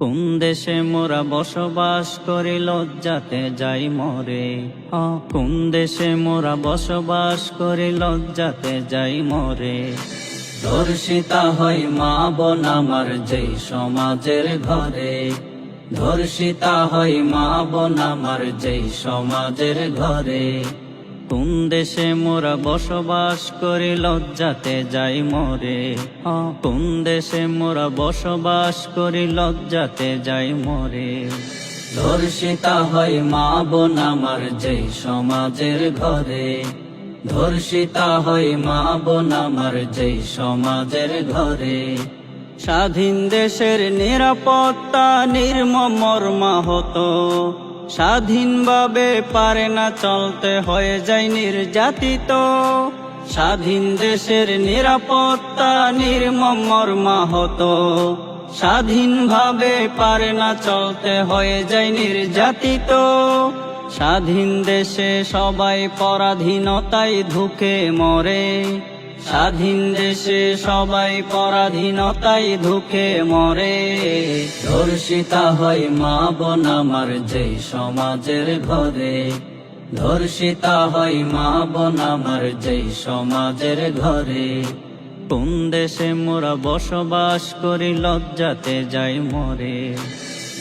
কোন দেশে মোরা বসবাস করি লজ্জাতে যাই মরে। কোন দেশে মোরা বসবাস করি লজ্জাতে যাই মরে। ধর্ষিতা হয় মা বোন আমার যেই সমাজের ঘরে। ধর্ষিতা হয় মা বোন আমার যেই সমাজের ঘরে। কোন দেশে মোরা বসবাস করি লজ্জাতে যাই মরে। কোন দেশে মোরা বসবাস করি লজ্জাতে যাই মরে। ধর্ষিতা হয় মা বোন আমার যেই সমাজের ঘরে। ধর্ষিতা হয় মা বোন আমার যেই সমাজের ঘরে। স্বাধীন দেশের নিরাপত্তা নির্মম মর্মাহত। স্বাধীনভাবে পারে না চলতে হয়ে যায় নির্যাতিত। স্বাধীন দেশের নিরাপত্তা নির্মম মর্মাহত। স্বাধীনভাবে পারে না চলতে হয়ে যায় নির্যাতিত। স্বাধীন দেশে সবাই পরাধীনতায় ধুকে মরে। স্বাধীন দেশে সবাই পরাধীনতায় ধুকে মরে। ধর্ষিতা হয় মা বোন আমার যেই সমাজের ঘরে। ধর্ষিতা হয় মা বোন আমার যেই সমাজের ঘরে। কোন দেশে মোরা বসবাস করি লজ্জাতে যাই মরে।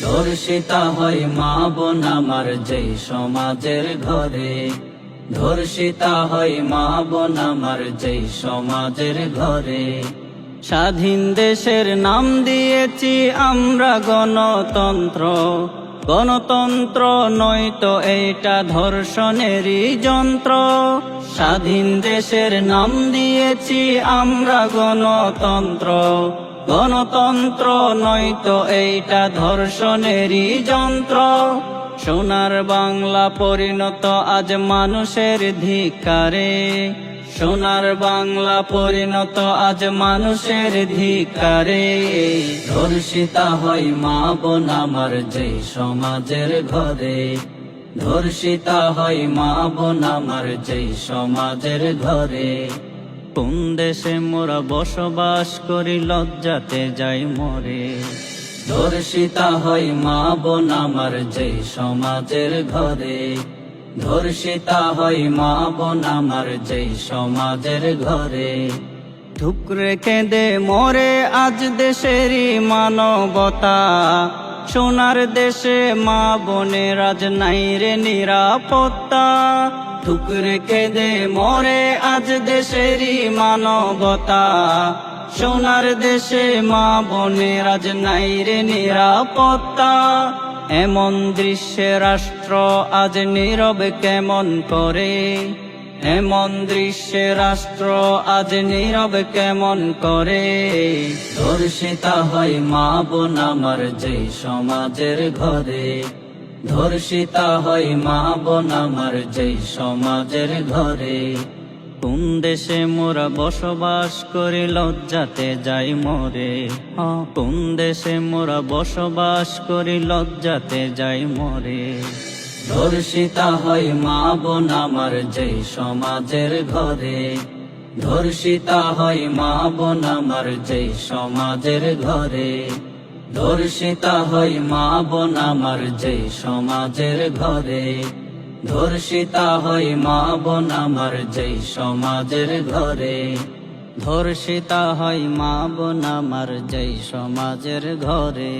ধর্ষিতা হয় মা বোন আমার যেই সমাজের ঘরে। ধর্ষিতা হয় মা বোন আমার যেই সমাজের ঘরে। স্বাধীন দেশের নাম দিয়েছি আমরা গণতন্ত্র। গণতন্ত্র নয়তো এইটা ধর্ষণেরই যন্ত্র। স্বাধীন দেশের নাম দিয়েছি আমরা গণতন্ত্র। গণতন্ত্র নয়তো এইটা ধর্ষণেরই যন্ত্র। সোনার বাংলা পরিণত আজ মানুষের ধিক্কারে। সোনার বাংলা পরিণত আজ মানুষের ধিক্কারে। ধর্ষিতা হয় মা বোন আমার যেই সমাজের ঘরে। ধর্ষিতা হয় মা বোন আমার যেই সমাজের ঘরে। কোন দেশে মোরা বসবাস করি লজ্জাতে যাই মরে। ধর্ষিতা হয় মা বোন আমার যেই সমাজের ঘরে। ধর্ষিতা হয় মা বোন আমার যেই সমাজের ঘরে। ঠুকরে কেঁদে মরে আজ দেশেরই মানবতা। সোনার দেশে মা বোনের আজ নাই রে নিরাপত্তা। ঠুকরে কেঁদে মরে আজ দেশেরই মানবতা। সোনার দেশে মা বোনের আজ নাই রে নিরাপত্তা। এমন দৃশ্যে রাষ্ট্র আজ নীরব কেমন করে। এমন দৃশ্যে রাষ্ট্র আজ নীরব কেমন করে। ধর্ষিতা হয় মা বোন আমার যেই সমাজের ঘরে। ধর্ষিতা হয় মা বোন আমার যেই সমাজের ঘরে। কোন দেশে মোরা বসবাস করি লজ্জাতে যাই মরে। কোন দেশে মোরা বসবাস করি লজ্জাতে যাই মরে। ধর্ষিতা হয় মা বোন আমার যেই সমাজের ঘরে। ধর্ষিতা হয় মা বোন আমার যেই সমাজের ঘরে। ধর্ষিতা হয় মা বোন আমার যেই সমাজের ঘরে। ধর্ষিতা হয় মা বোন আমার যেই সমাজের ঘরে। ধর্ষিতা হয় মা বোন আমার যেই সমাজের ঘরে।